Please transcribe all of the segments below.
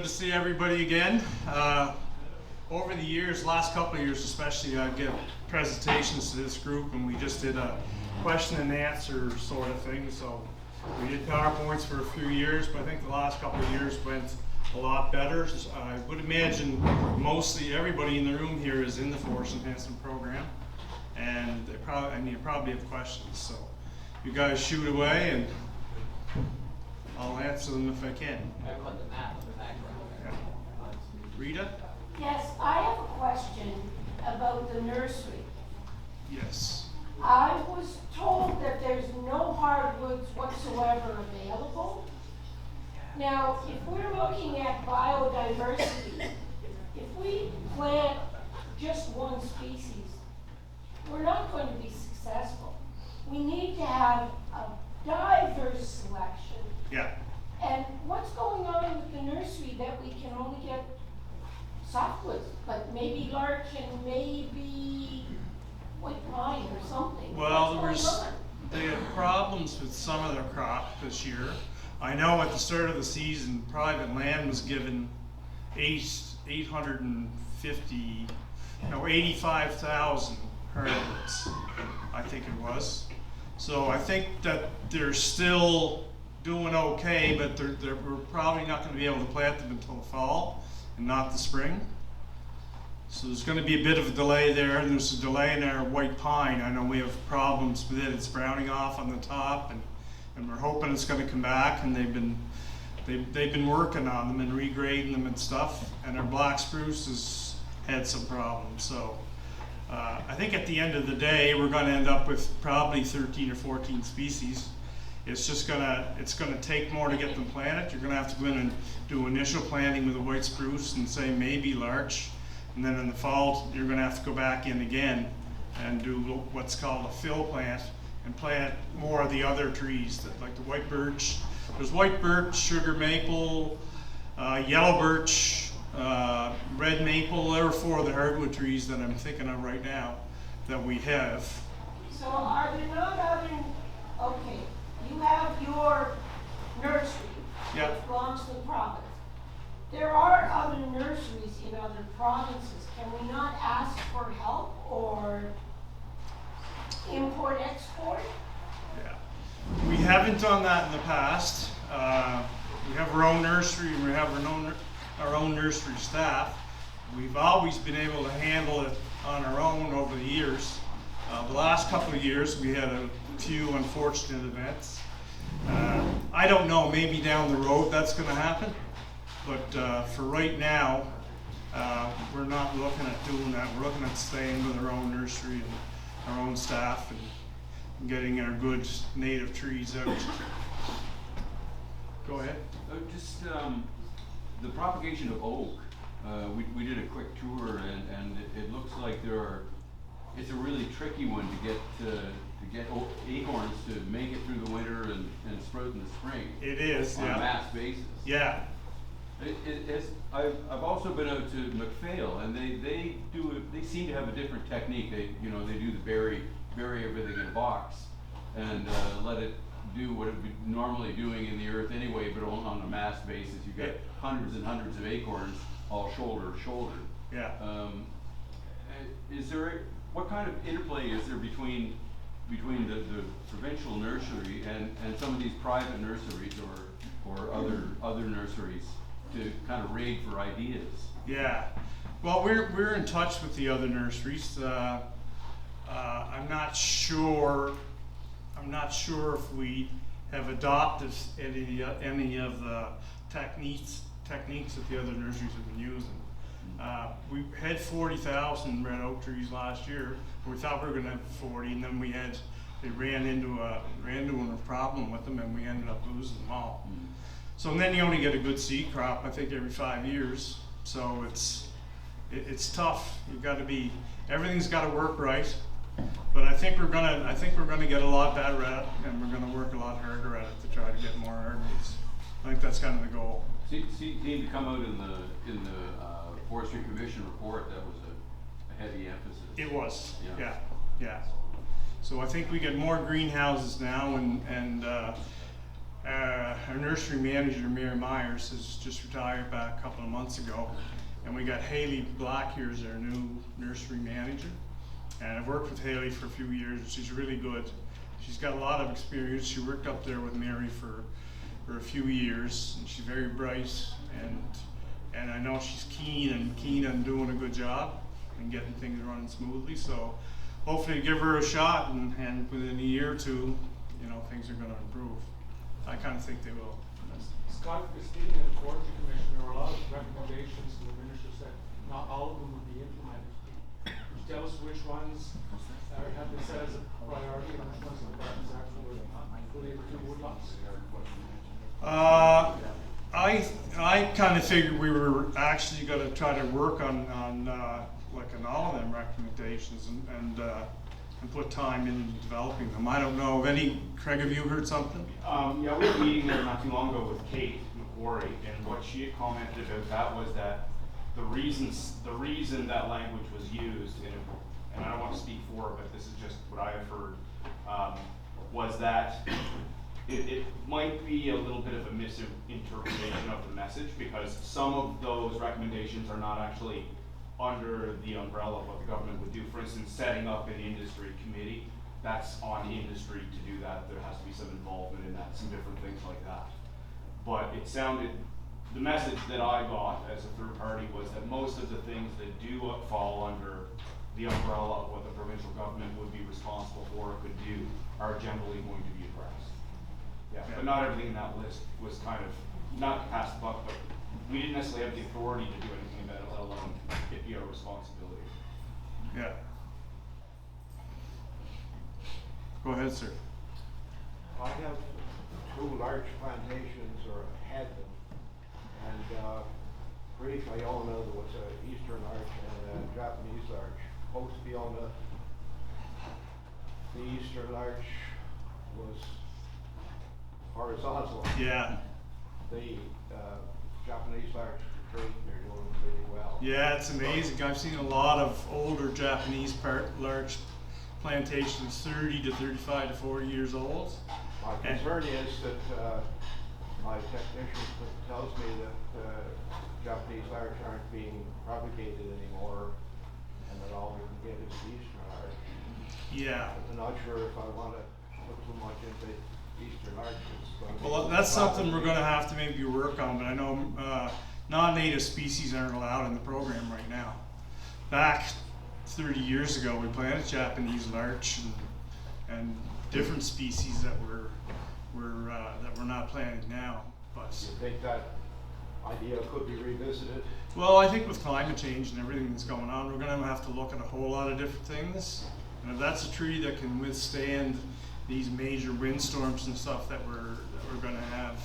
Good to see everybody again. Over the years, last couple of years especially, I give presentations to this group, and we just did a question and answer sort of thing. So we did PowerPoints for a few years, but I think the last couple of years went a lot better. I would imagine mostly everybody in the room here is in the Forest Enhancement Program, and you probably have questions. So you guys shoot away, and I'll answer them if I can. Yeah. Rita? Yes, I have a question about the nursery. Yes. I was told that there's no hardwoods whatsoever available. Now, if we're looking at biodiversity, if we plant just one species, we're not going to be successful. We need to have a diverse selection. Yeah. And what's going on with the nursery that we can only get softwoods, but maybe larch and maybe white pine or something? Well, they had problems with some of their crop this year. I know at the start of the season, private land was given 85,000 hardwoods, I think it was. So I think that they're still doing okay, but we're probably not going to be able to plant them until the fall and not the spring. So there's going to be a bit of a delay there, and there's a delay in our white pine. I know we have problems with it. It's browning off on the top, and we're hoping it's going to come back. And they've been working on them and regrading them and stuff. And our black spruce has had some problems. So I think at the end of the day, we're going to end up with probably 13 or 14 species. It's just it's gonna take more to get them planted. You're gonna have to go in and do initial planting with the white spruce and say maybe larch, and then in the fall you're gonna have to go back in again and do what's called a fill plant and plant more of the other trees, like the white birch. There's white birch, sugar maple, yellow birch, red maple. There are 4 of the hardwood trees that I'm thinking of right now that we have. So are there not other? Okay. You have your nursery, yeah, which belongs to the province. There are other nurseries in other provinces. Can we not ask for help or import-export? Yeah, we haven't done that in the past. We have our own nursery, and we have our own nursery staff. We've always been able to handle it on our own over the years. The last couple of years, we had a few unfortunate events. I don't know, maybe down the road that's going to happen, but for right now, we're not looking at doing that. We're looking at staying with our own nursery and our own staff and getting our good native trees out. Go ahead. Just the propagation of oak. We did a quick tour, and it looks like it's a really tricky one to get acorns to make it through the winter and sprout in the spring. It is, on yeah. a mass basis. Yeah. I've also been out to McPhail, and they seem to have a different technique. They do the bury everything in a box and let it do what it would be normally doing in the earth anyway, but on a mass basis. You get hundreds and hundreds of acorns all shoulder to shoulder. Yeah. What kind of interplay is there between the provincial nursery and some of these private nurseries or other nurseries to kind of raid for ideas? Yeah. Well, we're in touch with the other nurseries. I'm not sure if we have adopted any of the techniques that the other nurseries have been using. We had 40,000 red oak trees last year. We thought we were going to have 40, and then they ran into a problem with them, and we ended up losing them all. Mm-hmm. So and then you only get a good seed crop, I think, every 5 years. So it's tough. Everything's got to work right. But I think we're gonna get a lot better at it, and we're gonna work a lot harder at it to try to get more hardwoods. I think that's kind of the goal. Seemed to come out in the Forestry Commission report. That was a heavy emphasis. It was. Yeah. So I think we get more greenhouses now, and our nursery manager, Mary Myers, has just retired back a couple of months ago. And we got Haley Black here as our new nursery manager. And I've worked with Haley for a few years, and she's really good. She's got a lot of experience. She worked up there with Mary for a few years, and she's very bright, and I know she's keen on doing a good job and getting things running smoothly. So hopefully give her a shot, and within a year or two, you know, things are going to improve. I kind of think they will. Scott, speaking of the Forestry Commission, there were a lot of recommendations, and the minister said not all of them would be implemented. Could you tell us which ones have been set as a priority, and which ones of the gardens actually were fully able to woodlots? I kind of figured we were actually going to try to work on all of them recommendations and put time in developing them. I don't know. Craig, have you heard something? Yeah, we had a meeting there not too long ago with Kate McQuarrie, and what she had commented about that was that the reason that language was used, and I don't want to speak for her, but this is just what I have heard, was that it might be a little bit of a misinterpretation of the message, because some of those recommendations are not actually under the umbrella of what the government would do. For instance, setting up an industry committee, that's on industry to do that. There has to be some involvement in that, some different things like that. But it sounded, the message that I got as a third party was that most of the things that do fall under the umbrella of what the provincial government would be responsible for or could do are generally going to be addressed. Yeah, but not everything in that list was kind of, not pass the buck, but we didn't necessarily have the authority to do anything about it, let alone it be our responsibility. Yeah. Go ahead, sir. I have two large plantations, or had them, and brief, I own there was an eastern larch and a Japanese larch. Both beyond the eastern larch was horizontal. Yeah. The Japanese larch is great, they're doing really well. Yeah, it's amazing. I've seen a lot of older Japanese large plantations, 30 to 35 to 40 years old. My concern is that my technician tells me that Japanese larch aren't being propagated anymore, and that all we can get is the eastern larch. Yeah. I'm not sure if I want to put too much into eastern larch. Well, that's something we're going to have to maybe work on, but I know non-native species aren't allowed in the program right now. Back 30 years ago, we planted Japanese larch and different species that we're not planting now. But do you think that idea could be revisited? well, I think with climate change and everything that's going on, we're going to have to look at a whole lot of different things. And if that's a tree that can withstand these major windstorms and stuff that we're going to have,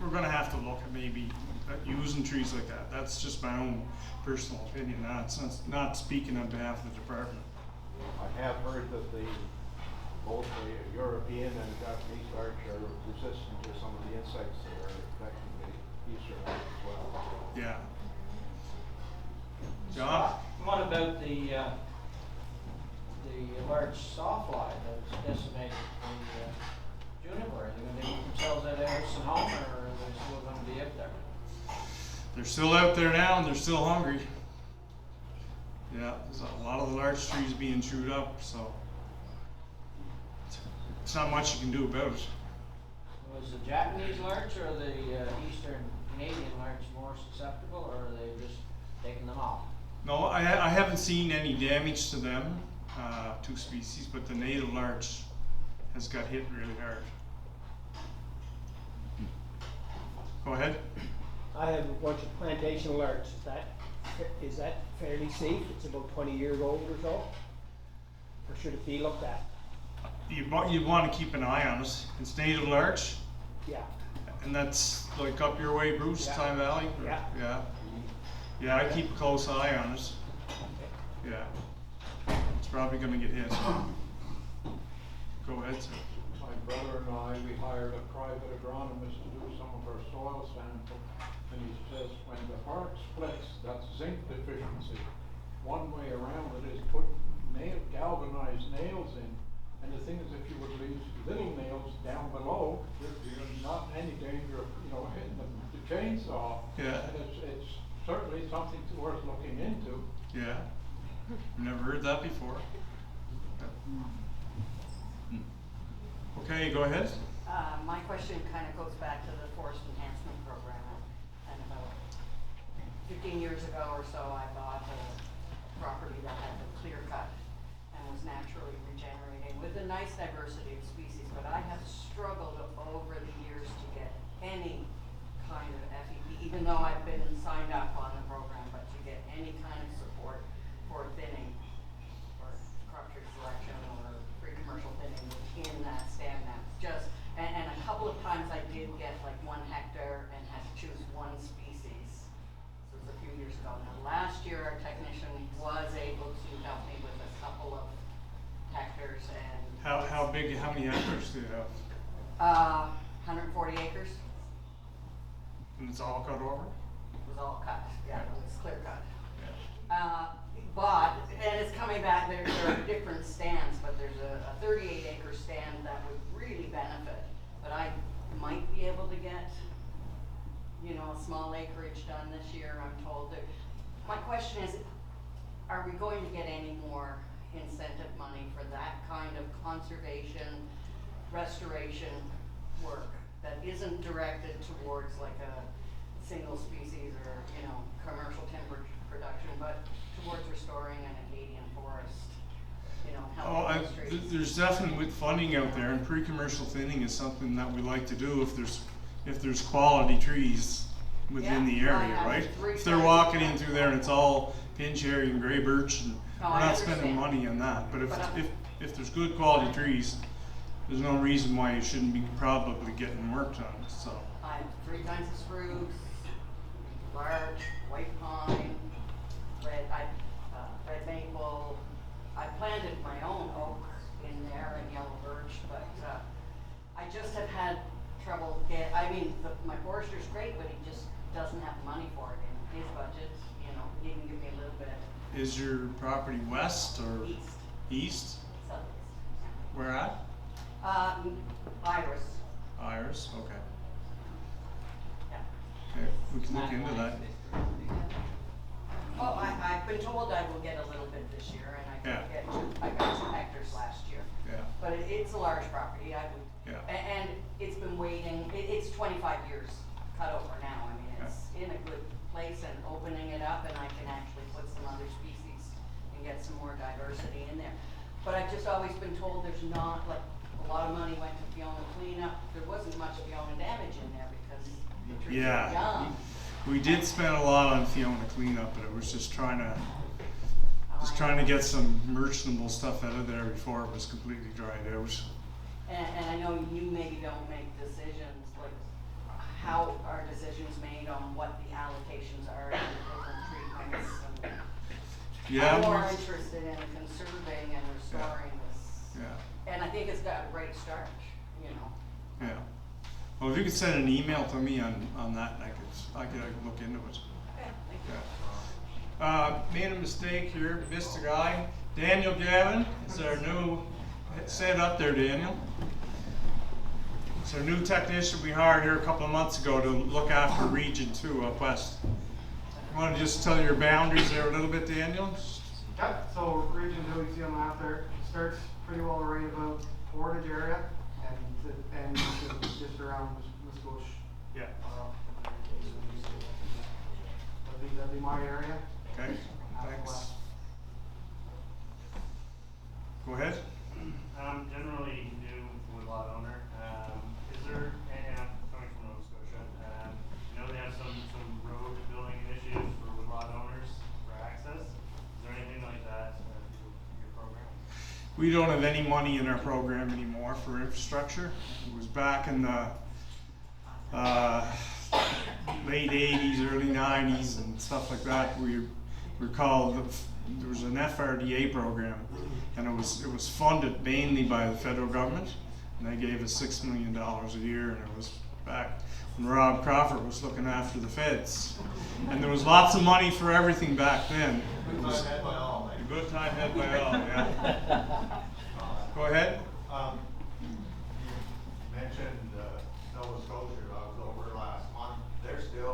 we're going to have to look at maybe using trees like that. That's just my own personal opinion. Not speaking on behalf of the department. I have heard that both the European and Japanese larch are resistant to some of the insects that are affecting the eastern larch as well. Yeah. John? What about the large sawfly that's decimated the juniper? Are they going to get themselves out of Harrison home, or are they still going to be up there? They're still out there now, and they're still hungry. Yeah, there's a lot of the large trees being chewed up, so it's not much you can do about it. Was the Japanese larch or the eastern Canadian larch more susceptible, or are they just taking them off? No, I haven't seen any damage to them, two species, but the native larch has got hit really hard. Go ahead. I have a bunch of plantation larch. Is that fairly safe? It's about 20 years old or so? Or should it be looked at? You want to keep an eye on it. It's native larch, Yeah. and that's like up your way, Bruce, Yeah. Time Valley? Yeah. Yeah. Yeah, I keep a close eye on it. Yeah. It's probably going to get hit. Go ahead, sir. My brother and I, we hired a private agronomist to do some of our soil sampling, and he says when the bark splits, that's zinc deficiency. One way around it is put galvanized nails in, and the thing is, if you would leave little nails down below, you're chainsaw. Yeah. And it's certainly something worth looking into. Yeah. Never heard that before. Okay, go ahead. My question kind of goes back to the Forest Enhancement Program. And about 15 years ago or so, I bought a property that had been clear cut and was naturally regenerating with a nice diversity of species. But I have struggled over the years to get any kind of FEP, even though I've been signed up on the program, but to get any kind of support for thinning or crop tree selection or pre-commercial thinning within that stand map. And a couple of times I did get like 1 hectare and had to choose one species. So it was a few years ago. Now last year our technician was able to help me with a couple of hectares and. How many hectares do you have? 140 acres. And it's all cut over? It was all cut, yeah, it was clear cut. Yeah. And it's coming back, there are different stands, but there's a 38-acre stand that would really benefit. But I might be able to get, a small acreage done this year, I'm told. My question is, are we going to get any more incentive money for that kind of conservation, restoration work that isn't directed towards like a single species or, commercial timber production, but towards restoring an Acadian forest, helping those trees? There's definitely funding out there, and pre-commercial thinning is something that we like to do if there's quality trees within the area, right? If they're walking in through there and it's all pin cherry and gray birch, and we're not spending money on that. But if there's good quality trees, there's no reason why you shouldn't be probably getting worked on. So I have 3 kinds of spruce, larch, white pine, red maple. I planted my own oak in there and yellow birch, but I just have had trouble my forester's great, but he just doesn't have the money for it in his budget. He can give me a little bit. is your property west or East, east? southeast. Where at? Iris, Iris, okay. yeah. Okay, we can look into that. Oh, I've been told I will get a little bit this year, and I got 2 hectares last year. Yeah, But it's a large property, yeah. and it's been waiting, it's 25 years cut over now. I mean, it's in a good place and opening it up, and I can actually put some other species and get some more diversity in there. But I've just always been told there's not, like, a lot of money went to Fiona cleanup. There wasn't much Fiona damage in there because the trees were young. We did spend a lot on Fiona cleanup, but it was just trying to get some merchantable stuff out of there before it was completely dried out. And I know you maybe don't make decisions, like, how are decisions made on what the allocations are in different treatments? And Yeah, I'm more interested in conserving and restoring this. yeah, And I think it's got a great start, yeah. Well, if you could send an email to me on that, I could look into it. Okay, thank you. Yeah. Made a mistake here, missed a guy. Daniel Gavin is our new, say it up there, Daniel. It's our new technician we hired here a couple of months ago to look after Region 2 up west. You want to just tell your boundaries there a little bit, Daniel? Yep, so Region 2, you see on the map there, it starts pretty well right about Portage area and it ends just around Muskosh. Yeah. That'd be my area. Okay, thanks. Go ahead. I'm generally new woodlot owner. Is there, and I'm coming from Nova Scotia, I know they have some road building initiatives for woodlot owners for access. Is there anything like that through your program? We don't have any money in our program anymore for infrastructure. It was back in the late 80s, early 90s and stuff like that. We recall there was an FRDA program, and it was funded mainly by the federal government, and they gave us $6 million a year, and it was back when Rob Crawford was looking after the feds. And there was lots of money for everything back then. Good time had by all. A good time had by all, yeah. Go ahead. You mentioned Nova Scotia. I was over last month. They're still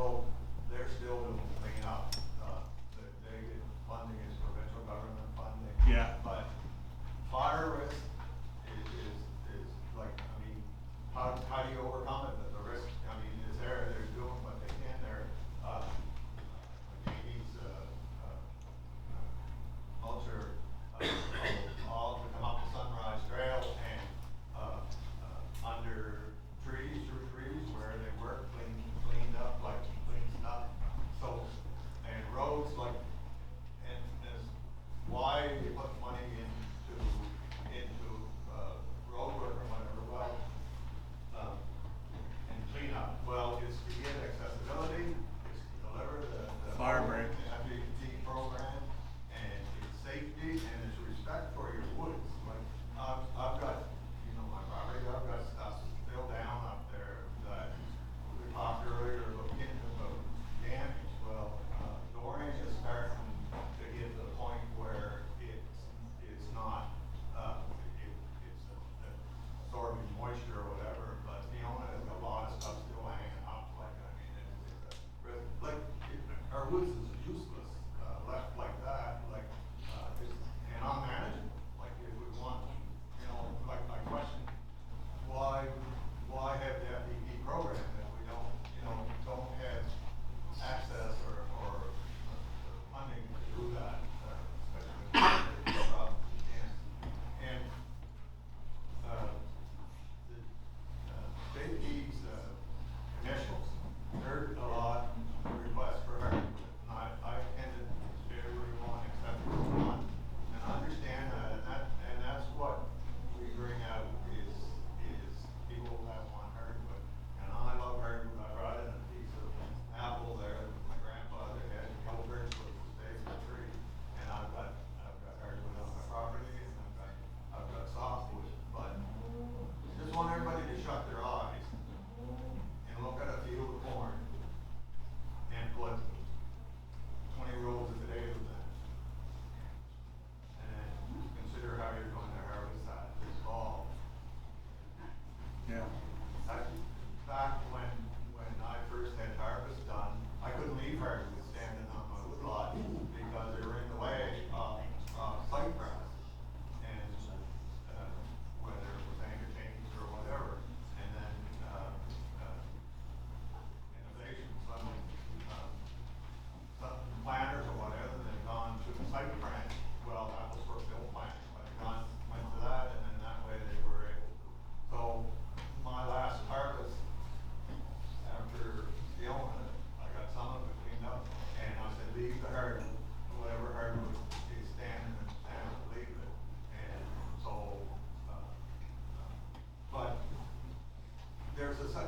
like,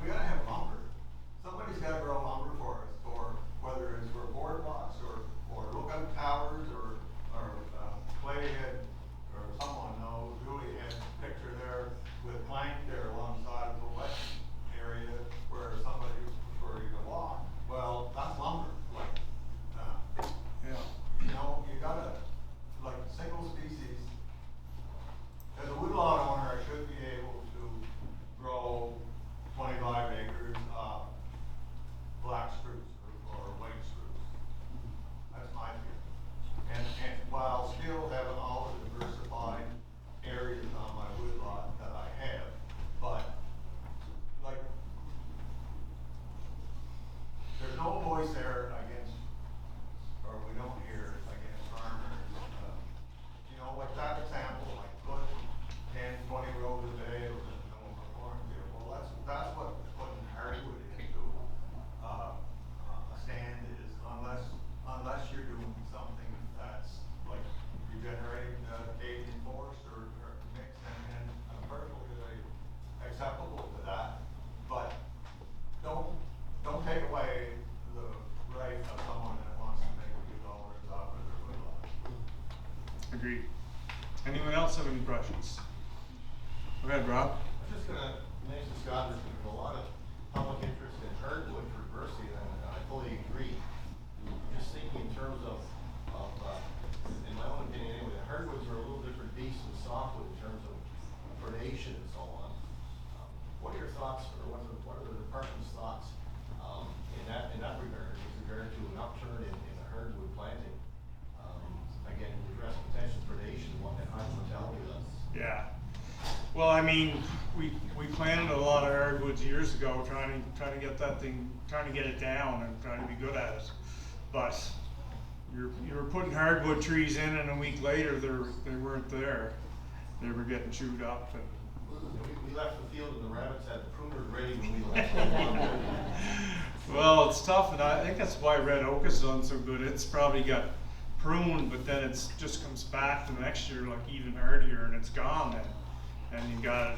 we gotta have lumber. Somebody's gotta grow lumber for us, or whether it's for boardwalks, or lookout towers, or Clay had, or someone knows, Julie had a picture there with plank there alongside of the wet area where where you can walk. Well, that's lumber, Yeah. you know, you gotta, like, single species. As a woodlot owner, I should be able to grow 25 acres of black spruce or white spruce. That's my feeling. And while still having all the diversified areas on my woodlot that I have, but like, there's no voice there against, or we don't hear against farmers. You know, like that example, like put 10, 20 rows a day or no cornfield. Well, that's what putting hardwood into a stand is, unless you're doing something that's like regenerating Canadian forest or mixed, and I'm perfectly acceptable to that. But don't take away the right of someone that wants to make a few dollars off of their woodlot. Agreed. Anyone else have any questions? Go ahead, Rob. I'm just gonna mention, Scott, there's a lot of public interest in hardwood for diversity, and I fully agree. Just thinking in terms of in my own opinion anyway, hardwoods are a little different beast than softwood in terms of predation and so on. What are your thoughts, or what are the department's thoughts in that regard, with regard to an upturn in the hardwood planting? Again, to address potential predation, what that high mortality does. Yeah. Well, I mean, we planted a lot of hardwoods years ago, trying to get that thing, trying to get it down and trying to be good at it. But you were putting hardwood trees in, and a week later they weren't there. They were getting chewed up. And we left the field and the rabbits had the pruner ready when we left. well, it's tough, and I think that's why red oak has done so good. It's probably got pruned, but then it's just comes back the next year like even hardier, and it's gone then. And you got it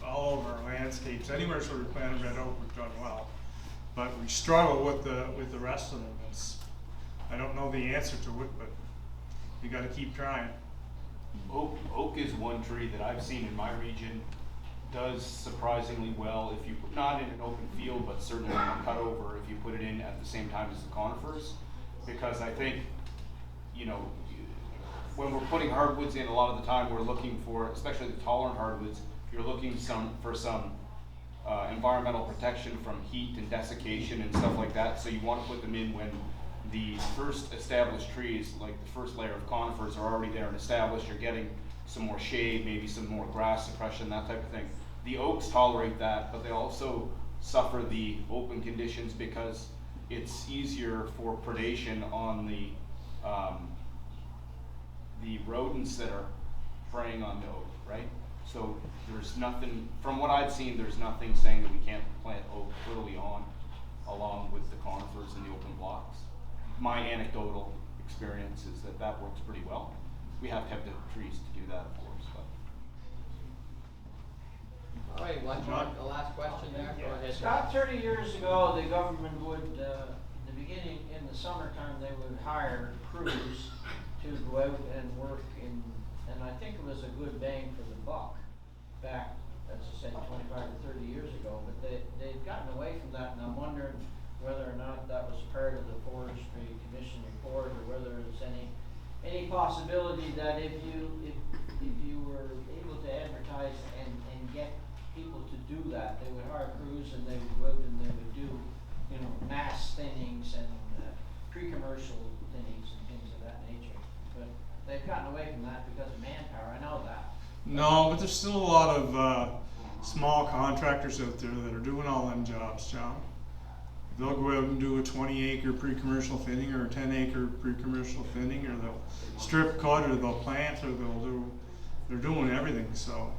all over our landscapes. Anywhere where we planted red oak, we've done well. But we struggle with the rest of them. I don't know the answer to it, but you got to keep trying. Oak is one tree that I've seen in my region does surprisingly well if you put, not in an open field, but certainly in a cutover if you put it in at the same time as the conifers, because I think, you know, when we're putting hardwoods in, a lot of the time we're looking for, especially the tolerant hardwoods, you're looking for some environmental protection from heat and desiccation and stuff like that. So you want to put them in when the first established trees, like the first layer of conifers, are already there and established. You're getting some more shade, maybe some more grass suppression, that type of thing. The oaks tolerate that, but they also suffer the open conditions because it's easier for predation on the rodents that are preying on the oak, right? So there's nothing, from what I've seen, there's nothing saying that we can't plant oak early on along with the conifers and the open blocks. My anecdotal experience is that works pretty well. We have to have the trees to do that, of course, but. All right, one more, the last question there. Go ahead. Scott, 30 years ago, the government would, in the beginning, in the summertime, they would hire crews to go out and work in, and I think it was a good bang for the buck back, let's just say 25 or 30 years ago, but they'd gotten away from that, and I'm wondering whether or not that was part of the Forestry Commission report, or whether there's any possibility that if you were able to advertise and get people to do that, they would hire crews and they would go out and they would do, you know, mass thinnings and pre-commercial thinnings and things of that nature. But they've gotten away from that because of manpower, I know that. No, but there's still a lot of small contractors out there that are doing all them jobs, John. They'll go out and do a 20-acre pre-commercial thinning or a 10-acre pre-commercial thinning, or they'll strip cut, or they'll plant, or they're doing everything. So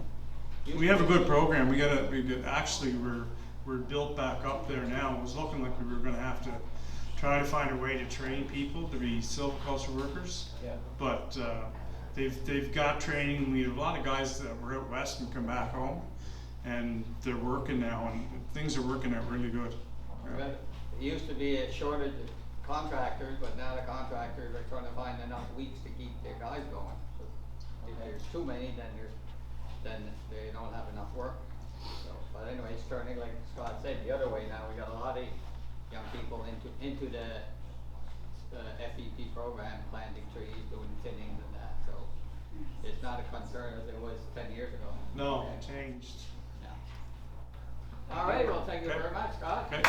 we have a good program. We're built back up there now. It was looking like we were going to have to try to find a way to train people to be silviculture workers. Yeah. But they've got training. We have a lot of guys that were out west and come back home, and they're working now, and things are working out really good. Yeah. Well, it used to be a shortage of contractors, but now the contractors are trying to find enough weeks to keep their guys going. So if there's too many, then they don't have enough work. So, but anyway, it's turning, like Scott said, the other way now. We got a lot of young people into the FEP program, planting trees, doing thinnings and that. So it's not a concern as it was 10 years ago. No, it changed. Yeah. All right, well, thank you Okay. very much, Scott. Okay.